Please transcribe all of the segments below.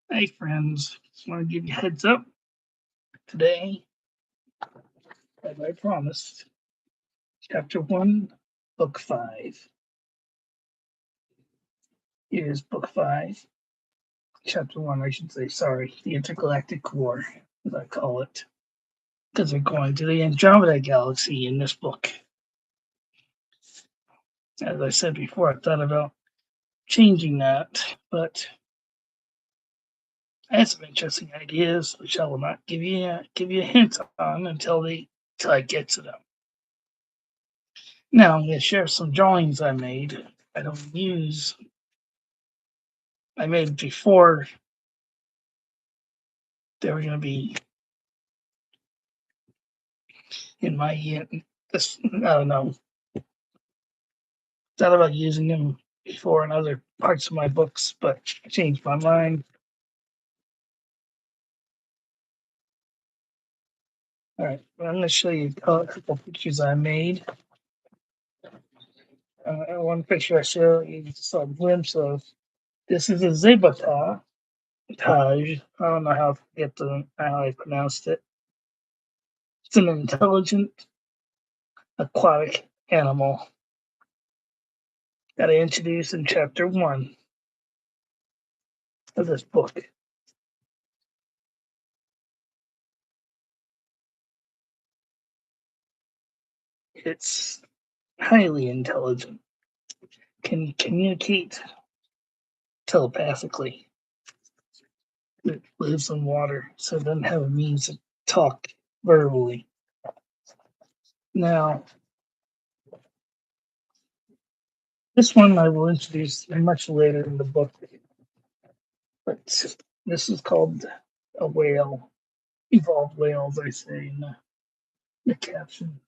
Hey friends, just want to give you a heads up. Today, as I promised, chapter 1, book 5. Here's book 5, chapter 1, I should say, sorry, the Intergalactic War, as I call it, because we're going to the Andromeda Galaxy in this book. As I said before, I thought about changing that, but I had some interesting ideas, which I will not give you a hint on until I get to them. Now I'm going to share some drawings I made. I don't use I made before they were going to be in my this. I don't know. Thought about using them before in other parts of my books, but I changed my mind. All right, I'm going to show you a couple pictures I made. One picture I show you just saw a glimpse of. This is a zebata Taj. I don't know how I pronounced it. It's an intelligent aquatic animal that I introduced in chapter 1 of this book. It's highly intelligent, can communicate telepathically. It lives in water, so it doesn't have a means to talk verbally. Now, this one I will introduce much later in the book, but this is called a whale, evolved whales, I say in the caption.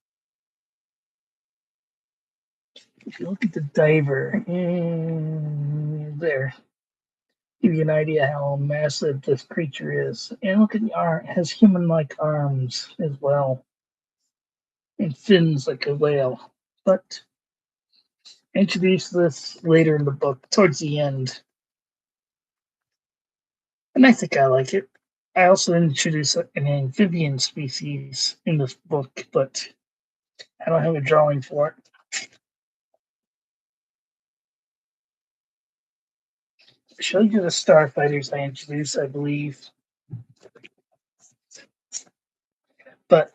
If you look at the diver, there, give you an idea how massive this creature is. And look at the arm; it has human-like arms as well, and fins like a whale. But introduce this later in the book, towards the end, and I think I like it. I also introduce an amphibian species in this book, but I don't have a drawing for it. I showed you the starfighters I introduced, I believe, but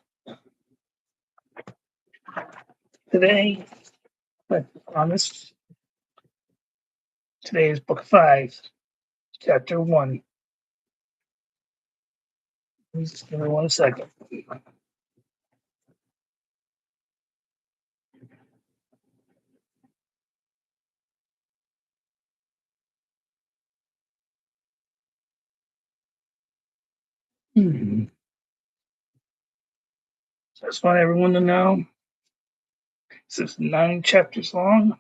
today, I promised, today is book 5, chapter 1. Just give me 1 second. Just want everyone to know this is 9 chapters long,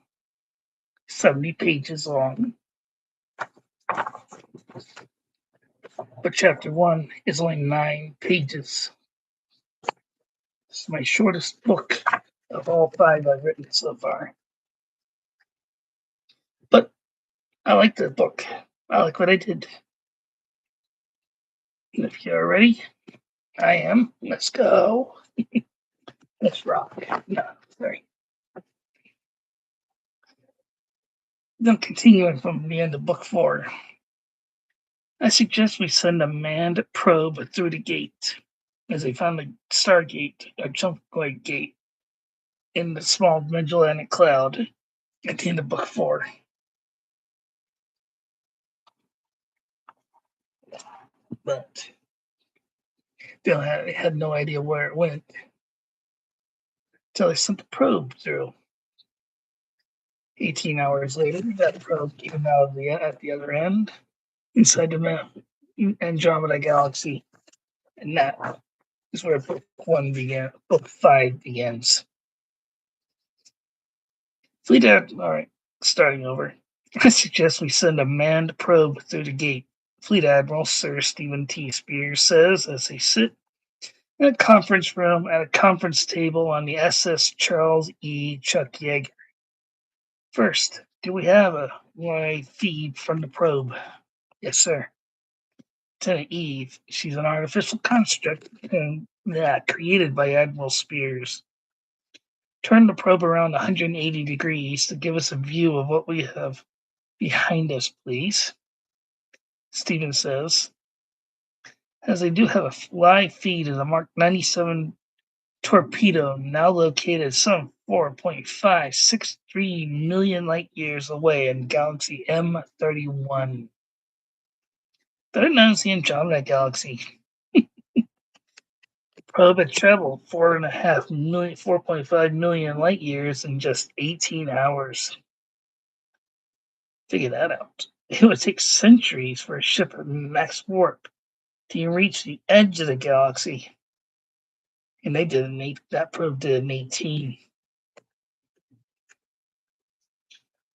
70 pages long. But chapter 1 is only 9 pages. This is my shortest book of all 5 I've written so far. But I like the book. I like what I did. And if you're ready, I am. Let's go. Let's rock. No, sorry. Then continuing from the end of book 4, I suggest we send a manned probe through the gate, as they found the Stargate, a jump-going gate, in the small Magellanic Cloud at the end of book 4. But they had no idea where it went until they sent the probe through. 18 hours later, that probe came out of at the other end, inside the Andromeda Galaxy, and that is where book 1 began. Book 5 begins. Fleet Admiral, all right, starting over. I suggest we send a manned probe through the gate. Fleet Admiral Sir Stephen T. Spears says as they sit in a conference room at a conference table on the SS Charles E. Chuck Yeager. First, do we have a live feed from the probe? Yes, sir. Lieutenant Eve. She's an artificial construct created by Admiral Spears. Turn the probe around 180 degrees to give us a view of what we have behind us, please, Stephen says. As they do have a live feed of the Mark 97 torpedo, now located some 4.563 million light years away in Galaxy M31. Better known as the Andromeda Galaxy. Probe had traveled 4.5 million light years in just 18 hours. Figure that out. It would take centuries for a ship at max warp to reach the edge of the galaxy. And that probe did in 18.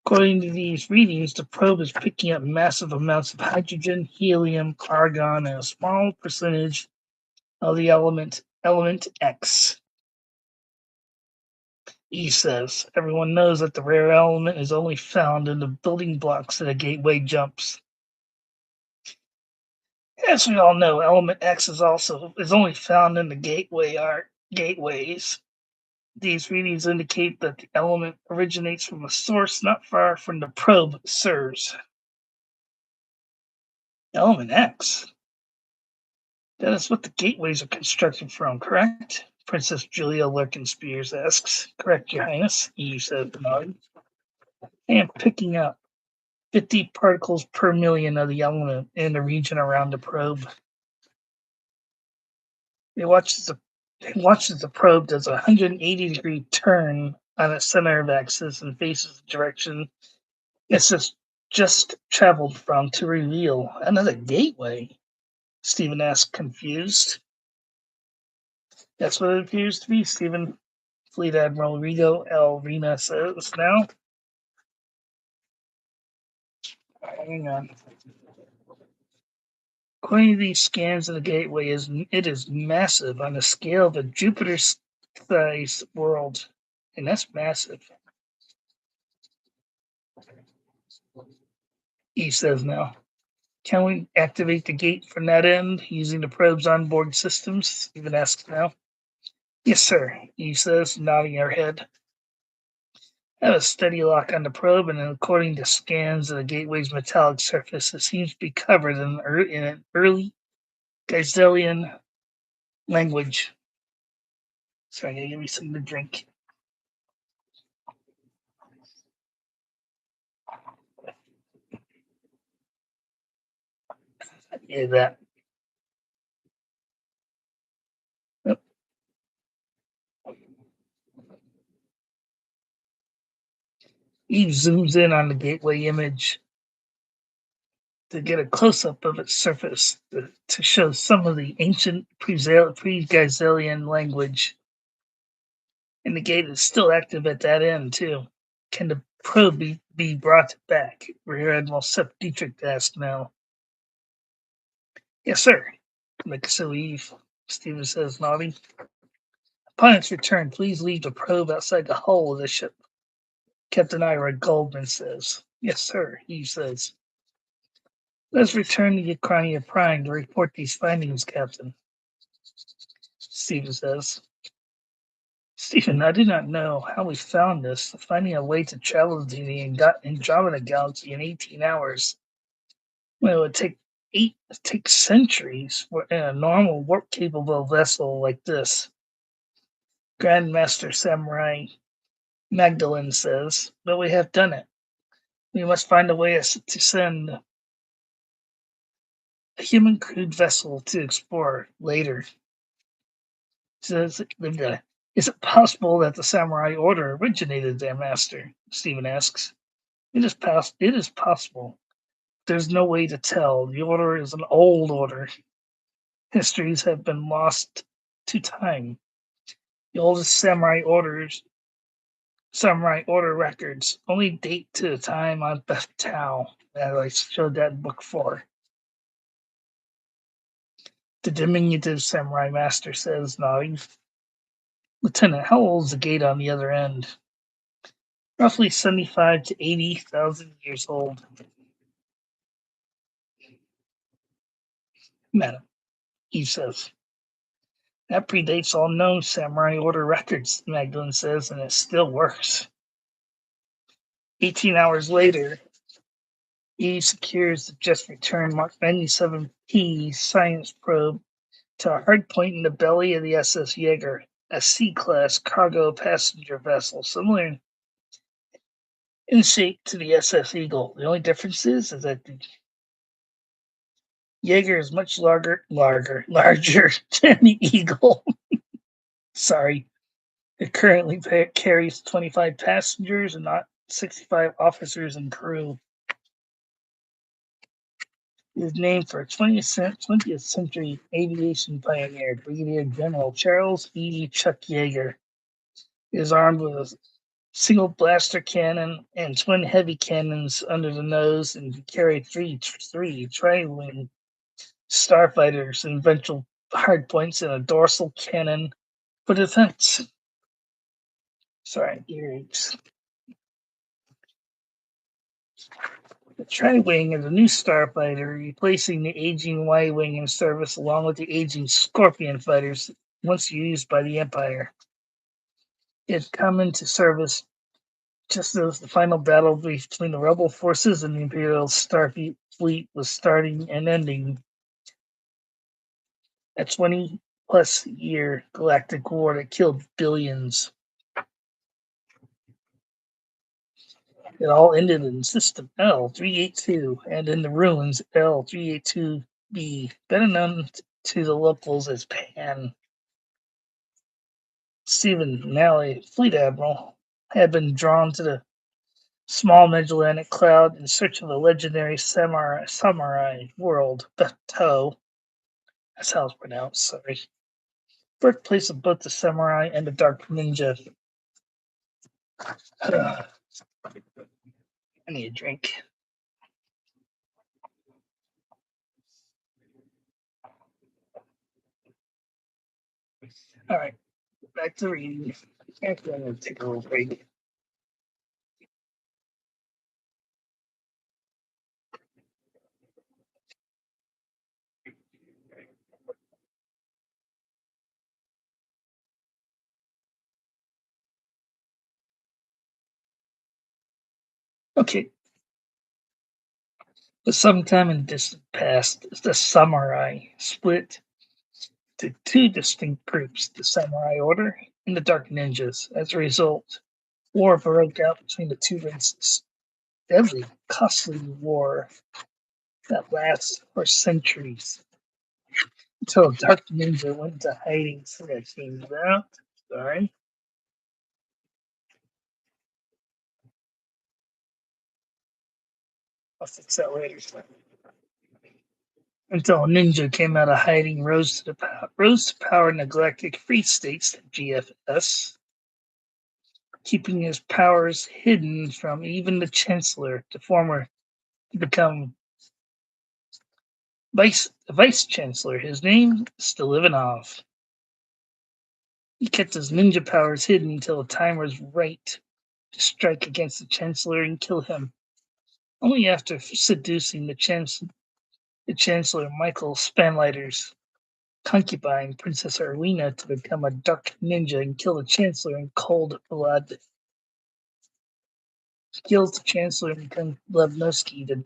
According to these readings, the probe is picking up massive amounts of hydrogen, helium, argon, and a small percentage of the element X. E says, everyone knows that the rare element is only found in the building blocks that a gateway jumps. As we all know, element X is only found in the gateways. These readings indicate that the element originates from a source not far from the probe serves. Element X? That is what the gateways are constructed from, correct? Princess Julia Lurkin Spears asks. Correct, Your Highness, Eve said, nodding. I am picking up 50 particles per million of the element in the region around the probe. It watches the probe does a 180-degree turn on its center of axis and faces the direction it's just traveled from to reveal another gateway. Stephen asked, confused. That's what it appears to be, Stephen. Fleet Admiral Rigo L. Rena says now. Hang on. According to these scans of the gateway, it is massive on the scale of a Jupiter-sized world. And that's massive. He says now. Can we activate the gate from that end using the probe's onboard systems? Stephen asks now. Yes, sir, he says, nodding her head. I have a steady lock on the probe, and according to scans of the gateway's metallic surface, it seems to be covered in an early Geiselian language. Sorry, I gotta give me something to drink. Yeah, that. Yep. Eve zooms in on the gateway image to get a close-up of its surface to show some of the ancient pre-Geiselian language. And the gate is still active at that end, too. Can the probe be brought back? Rear Admiral Sepp Dietrich asked now. Yes, sir. So Eve, Stephen says, nodding. Upon its return, please leave the probe outside the hull of the ship. Captain Ira Goldman says. Yes, sir, Eve says. Let's return to Ukrania Prime to report these findings, Captain. Stephen says. Stephen, I do not know how we found this. Finding a way to travel to the Andromeda Galaxy in 18 hours. Well, it would take centuries for a normal warp-capable vessel like this. Grandmaster Samurai Magdalene says, but we have done it. We must find a way to send a human crewed vessel to explore later. Says, is it possible that the Samurai Order originated there, Master? Stephen asks. It is possible. There's no way to tell. The Order is an old order. Histories have been lost to time. The oldest Samurai Order records only date to the time on Beth Tau, as I showed that in book 4. The diminutive Samurai Master says, nodding. Lieutenant, how old is the gate on the other end? Roughly 75 to 80,000 years old. Madam, he says. That predates all known Samurai Order records, Magdalene says, and it still works. 18 hours later, Eve secures the just returned Mark 97P science probe to a hard point in the belly of the SS Jaeger, a C-class cargo passenger vessel, similar in shape to the SS Eagle. The only difference is that the Jaeger is much larger than the Eagle. Sorry. It currently carries 25 passengers and not 65 officers and crew. It is named for 20th century aviation pioneer Brigadier General Charles E. Chuck Yeager. It is armed with a single blaster cannon and twin heavy cannons under the nose, and can carry three tri-wing starfighters and ventral hardpoints and a dorsal cannon for defense. Sorry, earaches. The Tri-Wing is a new starfighter, replacing the aging Y-Wing in service along with the aging Scorpion fighters once used by the Empire. It had come into service just as the final battle between the rebel forces and the Imperial Starfleet was starting and ending. A 20-plus year galactic war that killed billions. It all ended in System L-382 and in the ruins L-382B, better known to the locals as Pan. Stephen, now a fleet admiral, had been drawn to the small Magellanic Cloud in search of a legendary samurai world, Bateau. That's how it's pronounced, sorry. Birthplace of both the samurai and the dark ninja. I need a drink. All right, back to reading. Actually, I'm going to take a little break. Okay. But sometime in distant past, the samurai split to two distinct groups, the Samurai Order and the Dark Ninjas. As a result, war broke out between the two races. Deadly, costly war that lasts for centuries. Until Dark Ninja went into hiding so that came out. Sorry. I'll fix that later. Until Ninja came out of hiding, rose to power in the Galactic Free States, GFS, keeping his powers hidden from even the Chancellor, to become Vice Chancellor. His name Stilivanov. He kept his ninja powers hidden until the time was right to strike against the Chancellor and kill him. Only after seducing the Chancellor Michael Spanlighter's concubine, Princess Erlina, to become a dark ninja and kill the Chancellor in cold blood. He kills the Chancellor and becomes Levnovsky, the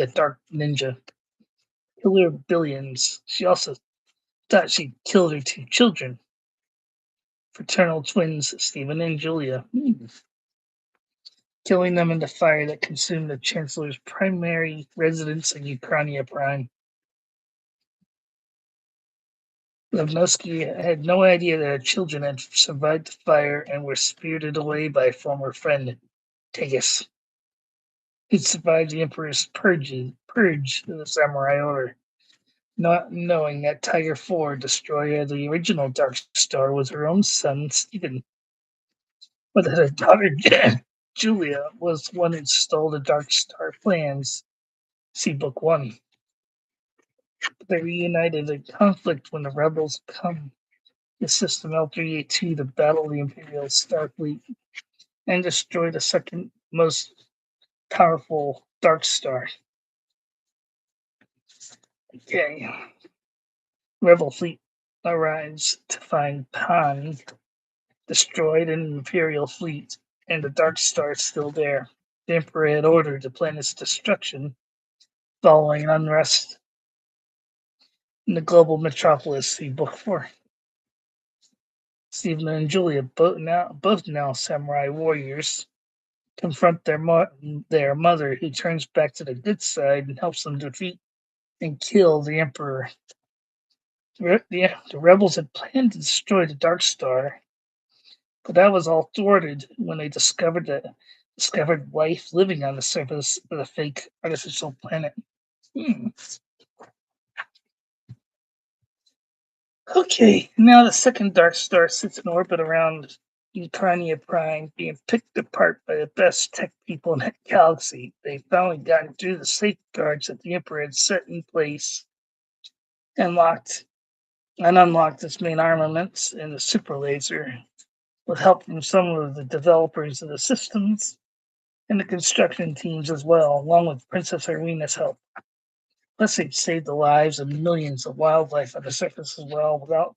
dark ninja. Killer of billions. She also thought she killed her two children, fraternal twins, Stephen and Julia, killing them in the fire that consumed the Chancellor's primary residence in Ukrainia Prime. Levnovsky had no idea that her children had survived the fire and were spirited away by a former friend, Tegas, who survived the Emperor's purge of the Samurai Order. Not knowing that Tiger IV, destroyer of the original Dark Star, was her own son, Stephen, but that her daughter, Julia, was the one who stole the Dark Star plans. See Book 1. They reunited in conflict when the rebels come to System L-382 to battle the Imperial Starfleet and destroy the second most powerful Dark Star. Okay. Rebel fleet arrives to find Pan destroyed and an Imperial fleet, and the Dark Star still there. The Emperor had ordered the planet's destruction following unrest in the global metropolis he booked for. Stephen and Julia, both now samurai warriors, confront their mother, who turns back to the good side and helps them defeat and kill the Emperor. The rebels had planned to destroy the Dark Star, but that was all thwarted when they discovered life living on the surface of the fake artificial planet. Hmm. Okay, now the second Dark Star sits in orbit around Ukrainia Prime, being picked apart by the best tech people in that galaxy. They've finally gotten through the safeguards that the Emperor had set in place and unlocked its main armaments and the super laser, with help from some of the developers of the systems and the construction teams as well, along with Princess Irina's help. Plus, they've saved the lives of millions of wildlife on the surface as well, without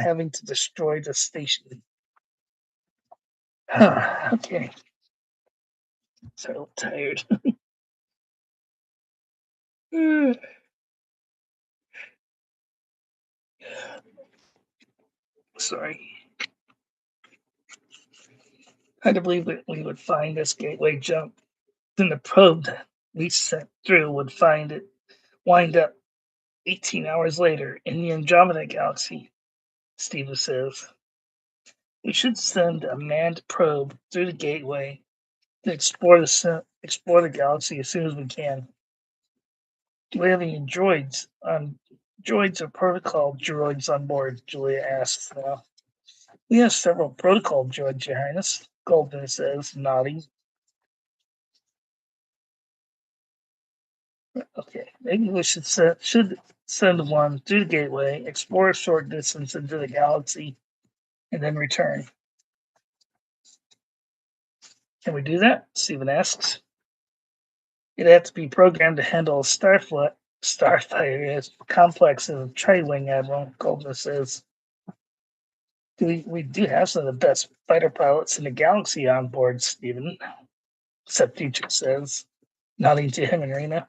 having to destroy the station. Okay, so tired. Sorry. Hard to believe that we would find this gateway jump. Then the probe that we sent through would wind up 18 hours later in the Andromeda Galaxy, Steva says. We should send a manned probe through the gateway to explore the galaxy as soon as we can. Do we have any droids or protocol droids on board? Julia asks now. We have several protocol droids, Your Highness, Goldman says, nodding. Okay, maybe we should send one through the gateway, explore a short distance into the galaxy, and then return. Can we do that? Stephen asks. It'd have to be programmed to handle a starfighter as complex as a tri-wing, Admiral, Goldman says. We do have some of the best fighter pilots in the galaxy on board, Stephen, Septuagint says, nodding to him and Rena.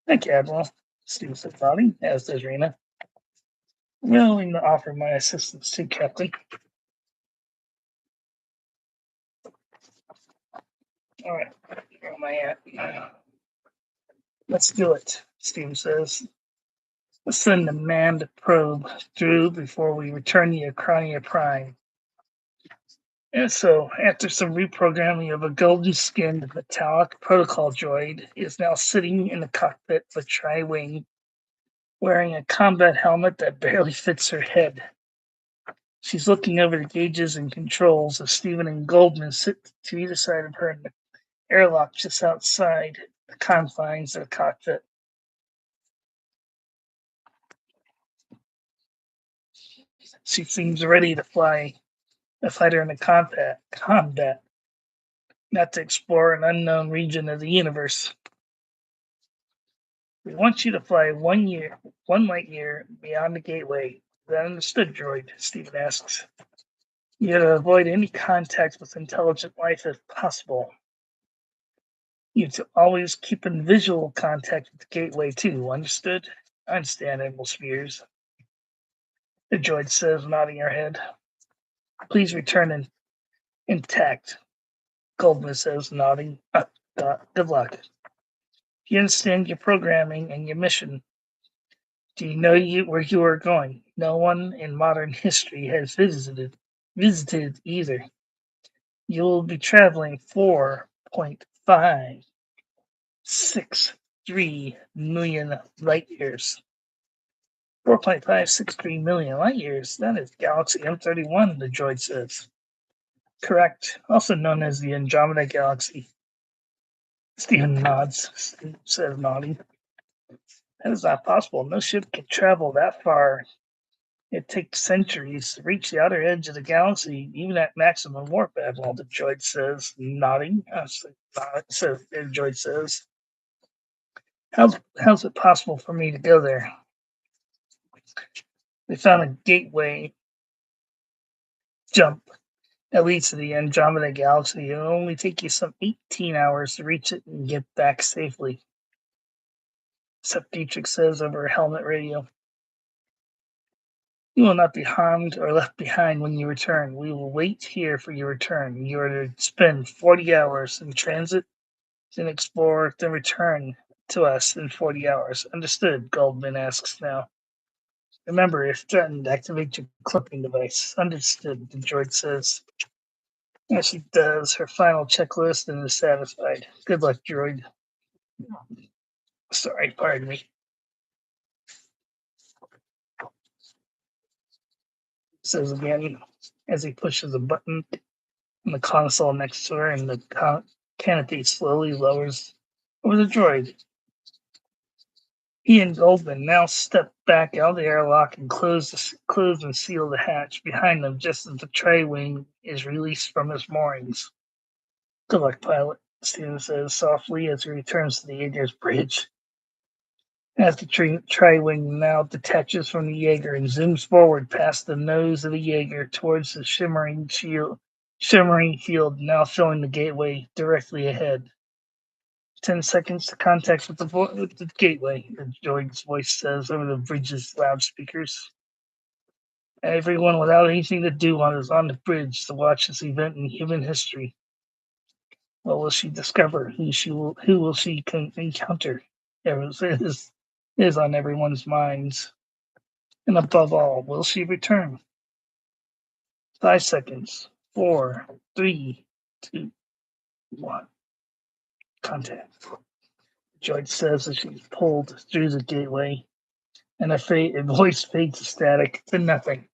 Thank you, Admiral. Stephen says, nodding, as does Rena. Willing to offer my assistance too, Captain. All right, where am I at? Let's do it, Stephen says. Let's send a manned probe through before we return to Ukrainia Prime. And so, after some reprogramming of a golden-skinned metallic protocol droid, is now sitting in the cockpit of a tri-wing, wearing a combat helmet that barely fits her head. She's looking over the gauges and controls as Stephen and Goldman sit to either side of her in the airlock just outside the confines of the cockpit. She seems ready to fly a fighter in the combat, not to explore an unknown region of the universe. We want you to fly 1 light year beyond the gateway. Is that understood, droid? Stephen asks. You to avoid any contact with intelligent life if possible. You to always keep in visual contact with the gateway too. Understood? I understand, Admiral Spears. The droid says, nodding her head. Please return intact. Goldman says, nodding. Good luck. You understand your programming and your mission. Do you know where you are going? No one in modern history has visited either. You will be traveling 4.563 million light years. 4.563 million light years. That is Galaxy M31, the droid says. Correct. Also known as the Andromeda Galaxy. Stephen nods, says nodding. That is not possible. No ship can travel that far. It takes centuries to reach the outer edge of the galaxy, even at maximum warp, Admiral, the droid says, nodding. The droid says. How's it possible for me to go there? They found a gateway jump that leads to the Andromeda Galaxy. It'll only take you some 18 hours to reach it and get back safely. Except Dietrich says over her helmet radio. You will not be harmed or left behind when you return. We will wait here for your return. You are to spend 40 hours in transit, then explore, then return to us in 40 hours. Understood, Goldman asks now. Remember, if threatened, activate your cloaking device. Understood, the droid says. As she does her final checklist and is satisfied. Good luck, droid. Sorry, pardon me. Says again as he pushes a button on the console next to her, and the canopy slowly lowers over the droid. He and Goldman now step back out of the airlock and close and seal the hatch behind them just as the Tri-Wing is released from its moorings. Good luck, pilot, Steven says softly as he returns to the Jaeger's bridge. As the Tri-Wing now detaches from the Jaeger and zooms forward past the nose of the Jaeger towards the shimmering field now filling the gateway directly ahead. 10 seconds to contact with the gateway, the droid's voice says over the bridge's loudspeakers. Everyone without anything to do is on the bridge to watch this event in human history. What will she discover? Who will she encounter? Is on everyone's minds. And above all, will she return? 5 seconds. 4, 3, 2, 1. Contact. Droid says as she's pulled through the gateway, and a voice fades to static to nothing.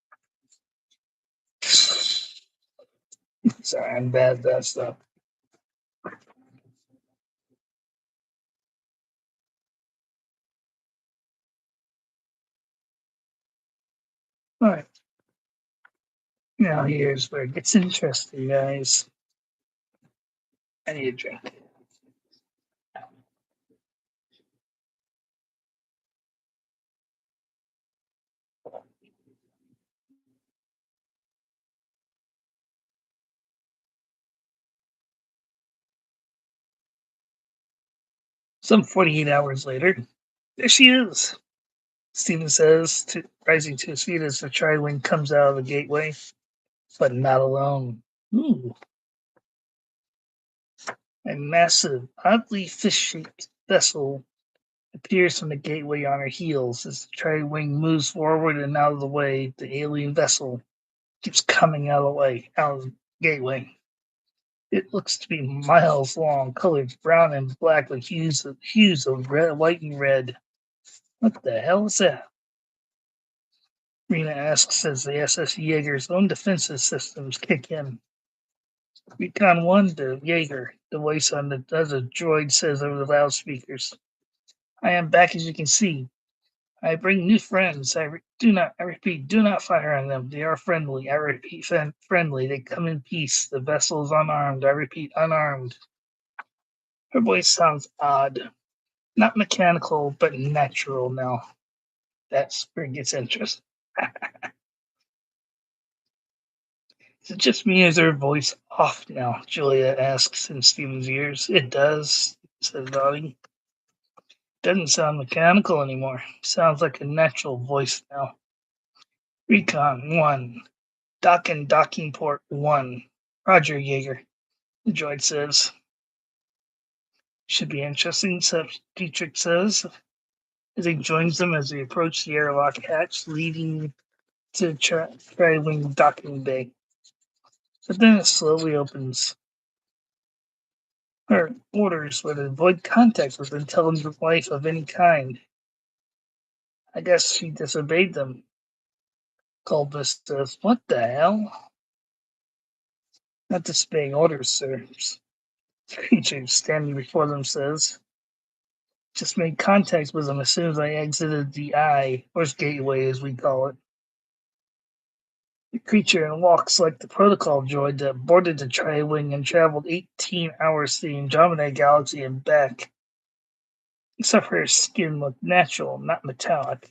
Sorry, I'm bad at that stuff. All right. Now here's where it gets interesting, guys. I need a drink. Some 48 hours later, there she is. Steven says, rising to his feet as the Tri-Wing comes out of the gateway, but not alone. Ooh. A massive, oddly fish-shaped vessel appears from the gateway on her heels. As the Tri-Wing moves forward and out of the way, the alien vessel keeps coming out of the gateway. It looks to be miles long, colored brown and black with hues of red, white and red. What the hell is that? Rena asks as the SS Jaeger's own defensive systems kick in. Recon 1 to Jaeger, the voice on the other droid says over the loudspeakers. I am back as you can see. I bring new friends. I repeat, do not fire on them. They are friendly. I repeat, friendly. They come in peace. The vessel is unarmed. I repeat, unarmed. Her voice sounds odd. Not mechanical, but natural now. That's where it gets interesting. Is it just me or is her voice off now? Julia asks in Steven's ears. It does, says nodding. Doesn't sound mechanical anymore. Sounds like a natural voice now. Recon 1. Docking port 1. Roger, Jaeger. The droid says. Should be interesting, Dietrich says, as he joins them as they approach the airlock hatch leading to Tri-Wing docking bay. But then it slowly opens. Her orders were to avoid contact with intelligent life of any kind. I guess she disobeyed them. Colbus says, What the hell? Not disobeying orders, sir. The creature standing before them says, Just made contact with them as soon as I exited the eye, or gateway as we call it. The creature walks like the protocol droid that boarded the Tri-Wing and traveled 18 hours to the Andromeda Galaxy and back. except her skin looked natural, not metallic.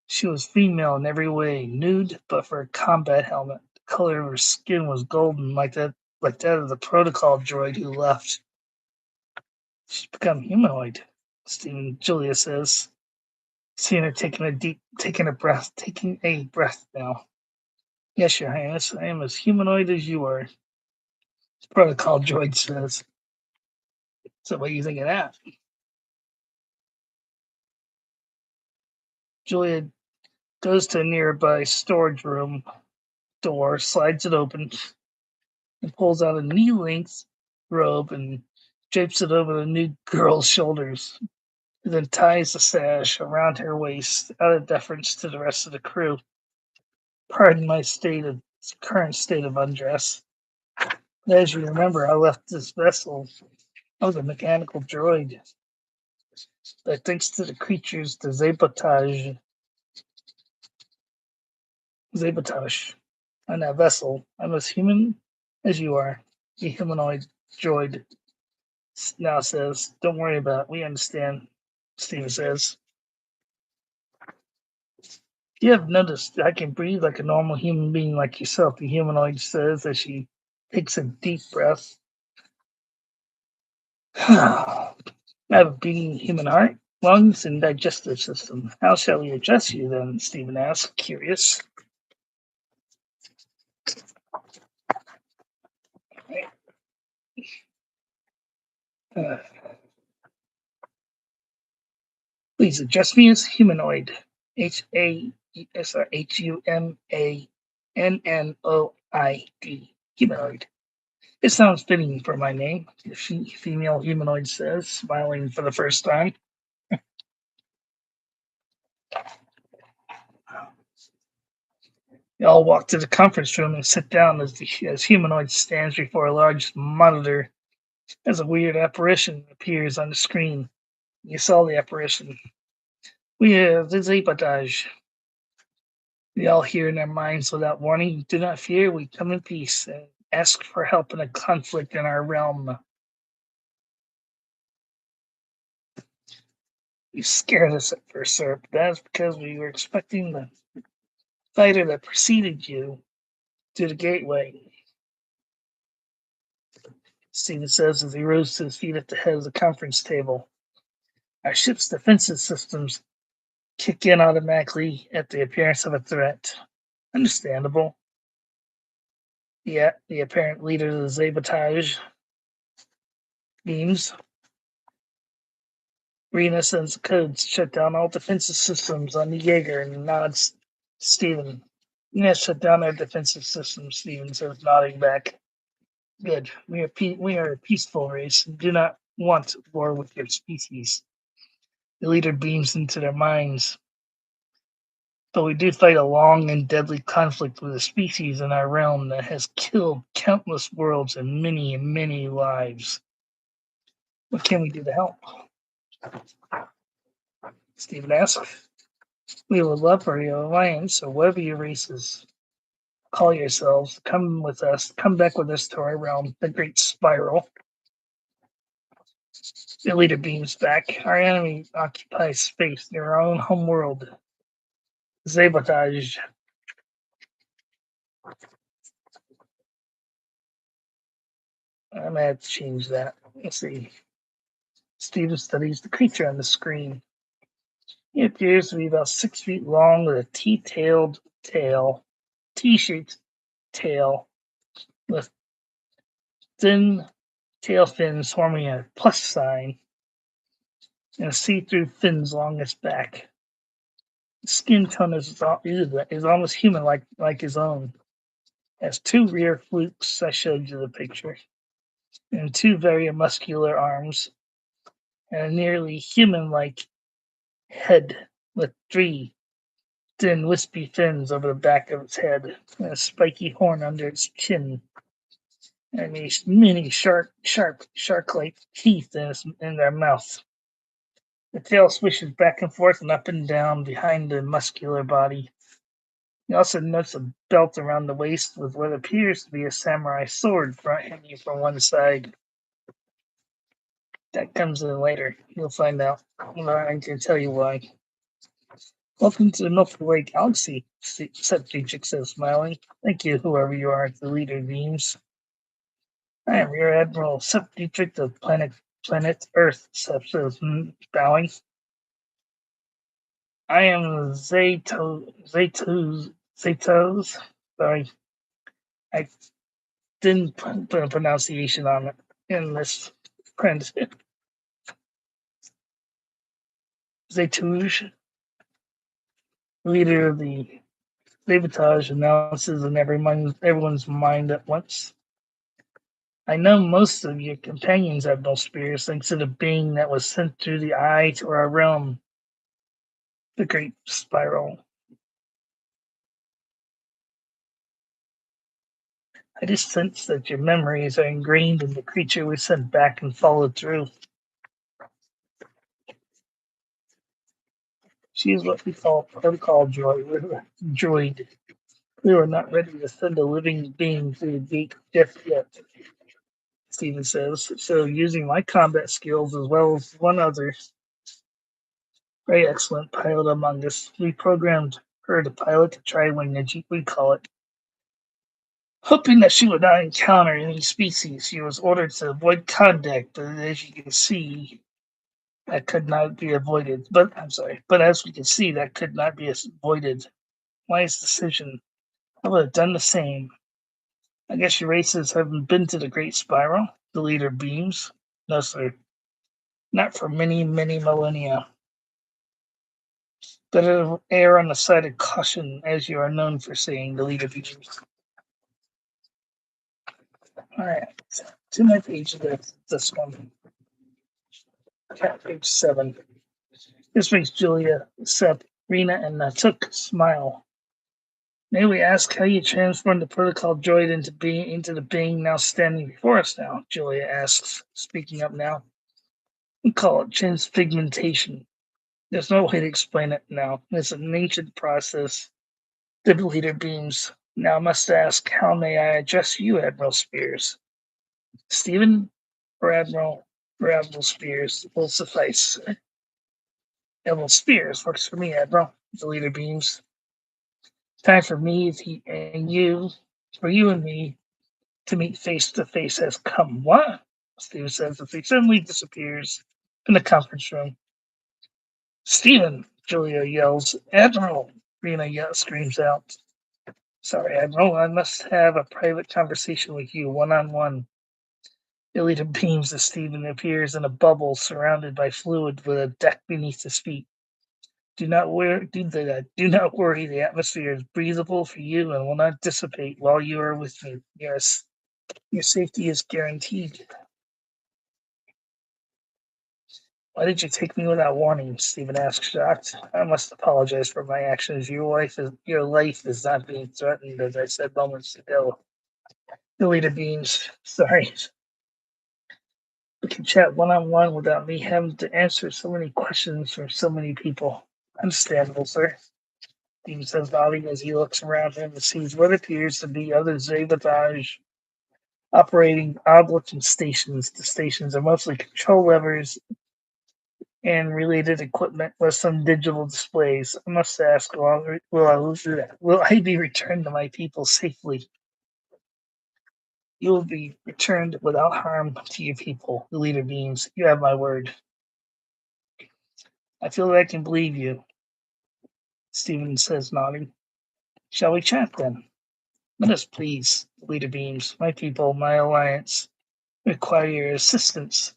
She was female in every way, nude but for a combat helmet. The color of her skin was golden, like that of the protocol droid who left. She's become humanoid, Julia says, seeing her taking a breath now. Yes, Your Highness, I am as humanoid as you are, the protocol droid says. So what do you think of that? Julia goes to a nearby storage room door, slides it open, and pulls out a knee-length robe and drapes it over the new girl's shoulders, and then ties the sash around her waist out of deference to the rest of the crew. Pardon my current state of undress. As you remember, I left this vessel. I was a mechanical droid. But thanks to the creatures, the Zabotage, on that vessel, I'm as human as you are. The humanoid droid now says, "Don't worry about it. We understand," Steven says. You have noticed I can breathe like a normal human being like yourself, the humanoid says as she takes a deep breath. I have a beating human heart, lungs, and digestive system. How shall we address you then? Stephen asked, curious. Uh, Please address me as humanoid. Humanoid. Humanoid. It sounds fitting for my name, the female humanoid says, smiling for the first time. They all walk to the conference room and sit down as humanoid stands before a large monitor as a weird apparition appears on the screen. You saw the apparition. We have the Zabotage. They all hear in their minds without warning. Do not fear, we come in peace and ask for help in a conflict in our realm. You scared us at first, sir, but that is because we were expecting the fighter that preceded you to the gateway. Steven says as he rose to his feet at the head of the conference table. Our ship's defensive systems kick in automatically at the appearance of a threat. Understandable. Yet, the apparent leader of the Zabotage beams. Rena sends codes to shut down all defensive systems on the Jaeger and nods to Steven. Yes, shut down our defensive systems, Steven says, nodding back. Good. We are a peaceful race and do not want war with your species. The leader beams into their minds. But we do fight a long and deadly conflict with a species in our realm that has killed countless worlds and many, many lives. What can we do to help? Steven asks. We would love for your alliance or whatever your races call yourselves. Come with us. Come back with us to our realm, the Great Spiral. The leader beams back. Our enemy occupies space near our own home world. Zabotage. I'm gonna have to change that. Let's see. Steven studies the creature on the screen. He appears to be about 6 feet long with a T-shaped tail with thin tail fins forming a plus sign and see-through fins along its back. The skin tone is almost human like his own. It has two rear flukes, I showed you the picture, and two very muscular arms, and a nearly human-like head with three thin, wispy fins over the back of its head, and a spiky horn under its chin, and these many shark-like teeth in their mouth. The tail swishes back and forth and up and down behind the muscular body. You also notice a belt around the waist with what appears to be a samurai sword hanging from one side. That comes in later. You'll find out. I can tell you why. Welcome to the Milky Way galaxy, said Dietrich says, smiling. Thank you, whoever you are, the leader beams. I am Rear Admiral Seth Dietrich of planet Earth, Seth says, bowing. I am Zaytos. Sorry, I didn't put a pronunciation on it in this print. Zaytuj, leader of the sabotage, announces in everyone's mind at once. I know most of your companions, Admiral Spears, thanks to the being that was sent through the eye to our realm, the Great Spiral. I just sense that your memories are ingrained in the creature we sent back and followed through. She is what we call protocol droid. We were not ready to send a living being through the gate just yet, Steven says. So using my combat skills as well as one other very excellent pilot among us, we programmed her to pilot the Tri-Wing, as we call it. Hoping that she would not encounter any species, she was ordered to avoid contact, but as you can see, that could not be avoided. But as we can see, that could not be avoided. Wise decision. I would have done the same. I guess your races haven't been to the Great Spiral, the leader beams. No, sir. Not for many, many millennia. Better err on the side of caution, as you are known for saying, the leader beams. Alright, to my page of this one. Page 7. This makes Julia, Sep, Rena, and Natuk smile. May we ask how you transformed the protocol droid into the being now standing before us now? Julia asks, speaking up now. We call it transfigmentation. There's no way to explain it now. It's an ancient process. The leader beams. Now I must ask, how may I address you, Admiral Spears? Stephen or Admiral Spears will suffice. Admiral Spears works for me, Admiral. The leader beams. Time for me and you, for you and me, to meet face to face has come. What? Steve says as he suddenly disappears in the conference room. Stephen, Julia yells. Admiral, Rena screams out. Sorry, Admiral, I must have a private conversation with you, one-on-one. Ilita beams as Stephen appears in a bubble surrounded by fluid with a deck beneath his feet. Do not worry, the atmosphere is breathable for you and will not dissipate while you are with me. Yes, your safety is guaranteed. Why did you take me without warning? Stephen asked, shocked. I must apologize for my actions. Your life is not being threatened, as I said moments ago. Ilita beams. Sorry. We can chat one-on-one without me having to answer so many questions from so many people. Understandable, sir. Steve says, nodding as he looks around him and sees what appears to be other Zavatage operating odd-looking stations. The stations are mostly control levers and related equipment with some digital displays. I must ask, will I be returned to my people safely? You will be returned without harm to your people, the leader beams. You have my word. I feel that I can believe you, Stephen says, nodding. Shall we chat then? Let us please, the leader beams. My people, my alliance, require your assistance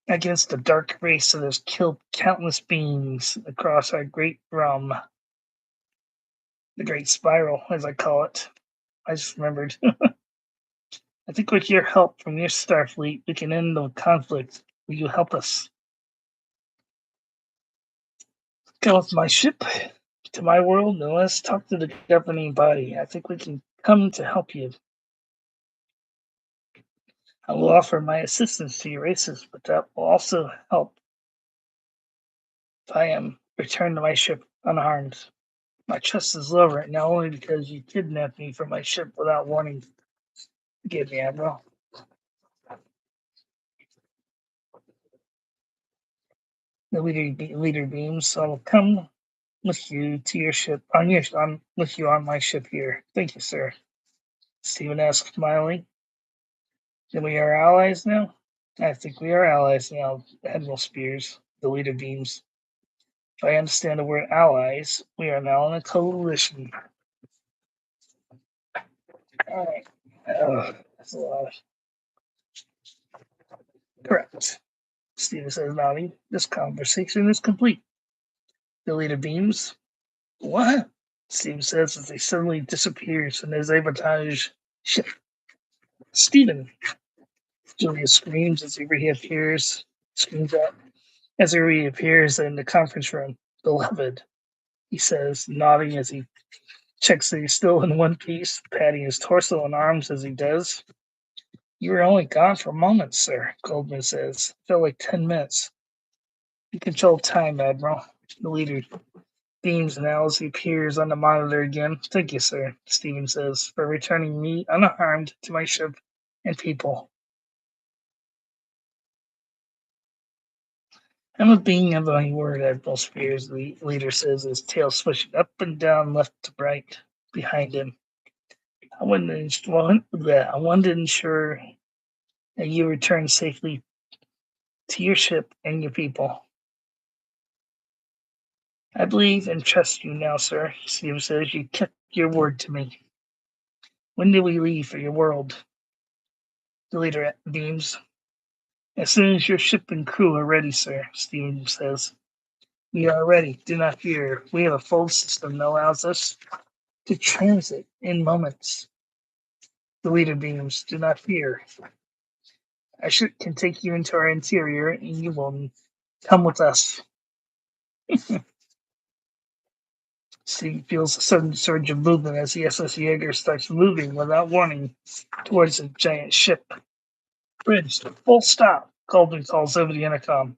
against the dark race that has killed countless beings across our great realm. The Great Spiral, as I call it. I just remembered. I think with your help from your Starfleet, we can end the conflict. Will you help us? Go with my ship to my world and let's talk to the governing body. I think we can come to help you. I will offer my assistance to your races, but that will also help if I am returned to my ship unharmed. My trust is low right now only because you kidnapped me from my ship without warning. Forgive me, Admiral. The leader beams. I'll come with you to your ship on with you on my ship here. Thank you, sir. Stephen asked, smiling. Then we are allies now? I think we are allies now, Admiral Spears. The leader beams. If I understand the word allies, we are now in a coalition. Alright. That's a lot. Correct. Stephen says, nodding. This conversation is complete. The leader beams. What? Stephen says as he suddenly disappears from his sabotage ship. Stephen! Julia screams as he reappears. Screams out as he reappears in the conference room. Beloved, he says, nodding as he checks that he's still in one piece, patting his torso and arms as he does. You were only gone for moments, sir, Goldman says. Felt like 10 minutes. You control time, Admiral. The leader beams now as he appears on the monitor again. Thank you, sir, Stephen says, for returning me unharmed to my ship and people. I'm a being of my word, Admiral Spears, the leader says, his tail swishing up and down left to right behind him. I wanted to ensure that you return safely to your ship and your people. I believe and trust you now, sir, Steve says. You kept your word to me. When did we leave for your world? The leader beams. As soon as your ship and crew are ready, sir, Steven says. We are ready. Do not fear. We have a full system that allows us to transit in moments. The leader beams. Do not fear. Can take you into our interior and you will come with us. Steve feels a sudden surge of movement as the SS Jaeger starts moving without warning towards the giant ship. Bridge, full stop, Goldman calls over the intercom.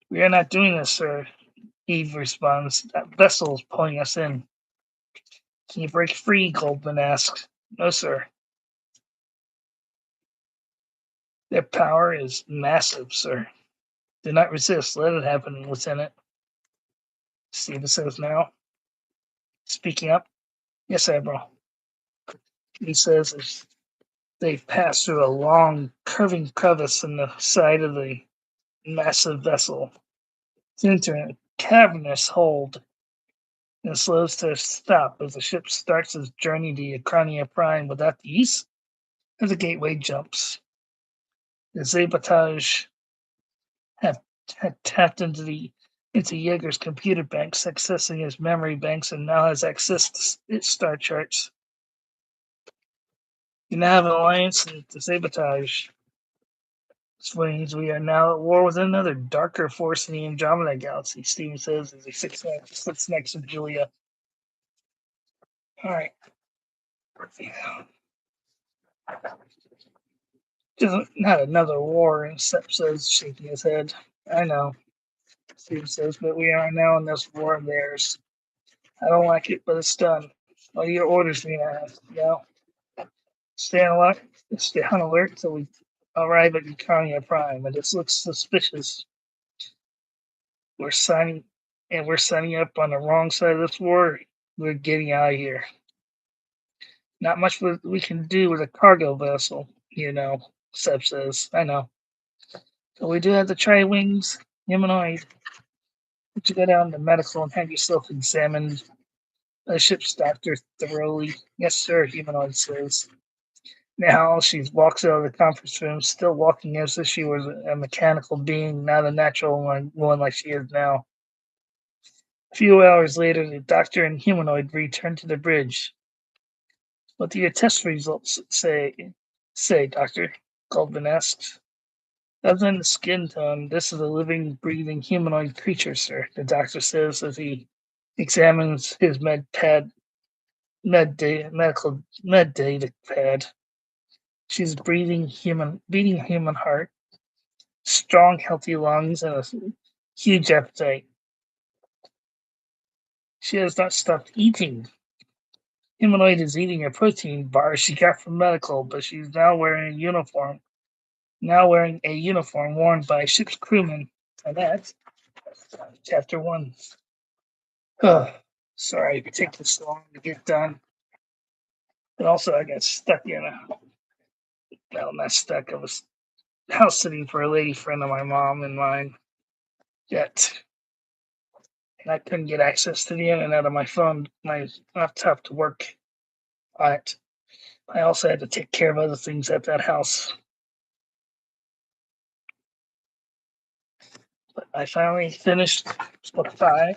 We are not doing this, sir. Eve responds. That vessel is pulling us in. Can you break free? Goldman asks. No, sir. Their power is massive, sir. Do not resist. Let it happen, Lieutenant. Steven says now. Speaking up. Yes, Admiral. He says as they pass through a long, curving crevice in the side of the massive vessel to enter a cavernous hold and slows to a stop as the ship starts its journey to Ukrania Prime without the use of the gateway jumps. The sabotage had tapped into Jaeger's computer banks, accessing his memory banks, and now has access to its star charts. You now have an alliance and the sabotage. This means we are now at war with another darker force in the Andromeda Galaxy, Steven says as he sits next to Julia. Alright. Just not another war, Sepp says, shaking his head. I know, Steven says, but we are now in this war of theirs. I don't like it, but it's done. What are your orders, Nina? Stay on alert till we arrive at Ukrania Prime, and this looks suspicious. We're signing up on the wrong side of this war. We're getting out of here. Not much we can do with a cargo vessel, Seb says. I know. But we do have the tri-wings humanoid. Would you go down to medical and have yourself examined? The ship's doctor thoroughly. Yes, sir, humanoid says. Now she walks out of the conference room, still walking as if she was a mechanical being, not a natural one like she is now. A few hours later, the doctor and humanoid return to the bridge. What do your test results say, Doctor? Goldman asks. Other than the skin tone, this is a living, breathing humanoid creature, sir, the doctor says as he examines his medical data pad. She's beating human heart, strong, healthy lungs, and a huge appetite. She has not stopped eating. Humanoid is eating a protein bar she got from medical, but she's now wearing a uniform worn by a ship's crewman. And that Chapter 1. Oh, sorry it take this long to get done. And also, I got stuck in a, well, not stuck. I was house sitting for a lady friend of my mom and mine yet. And I couldn't get access to the internet on my phone, my laptop to work on it. I also had to take care of other things at that house. But I finally finished book 5.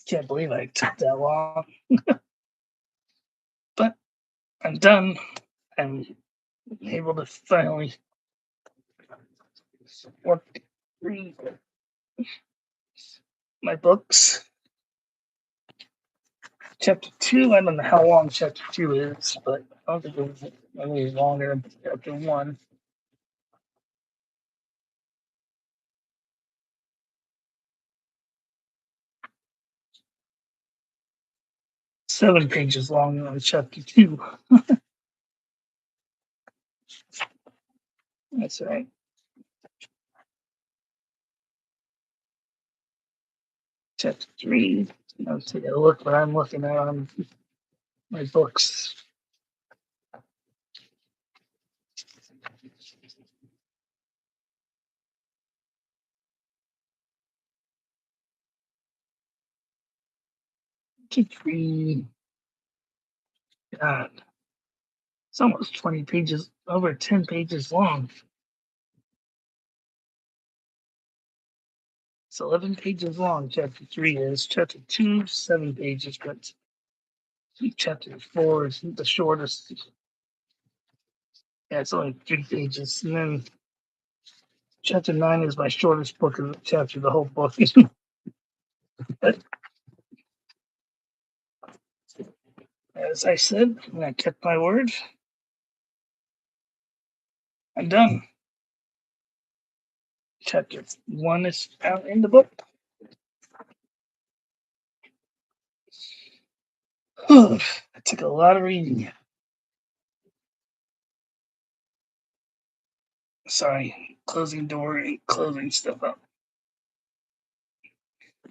Can't believe I took that long. But I'm done. I'm able to finally read my books. Chapter 2, I don't know how long chapter 2 is, but I don't think it was any longer than chapter 1. Seven pages long on chapter 2. That's right. Chapter 3. I'll take a look what I'm looking at on my books. Chapter 3. God, it's almost 20 pages, over 10 pages long. It's 11 pages long, chapter 3 is. Chapter 2, 7 pages, but I think chapter 4 is the shortest. Yeah, it's only 3 pages. And then chapter 9 is my shortest book of the chapter, the whole book. But as I said, and I kept my word, I'm done. Chapter 1 is out in the book. It took a lot of reading. Sorry, closing door and closing stuff up.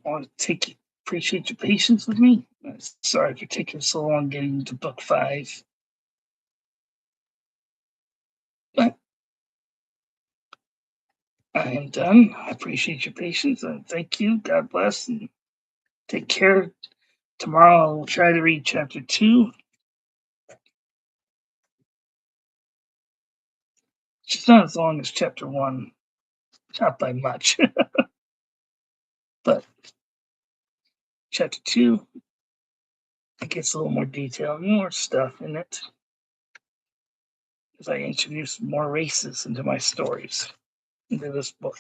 I want to appreciate your patience with me. Sorry for taking so long getting to book 5. But I am done. I appreciate your patience and thank you. God bless and take care. Tomorrow I'll try to read chapter 2. It's not as long as chapter 1, not by much. But chapter 2, it gets a little more detail, more stuff in it. As I introduce more races into my stories, into this book.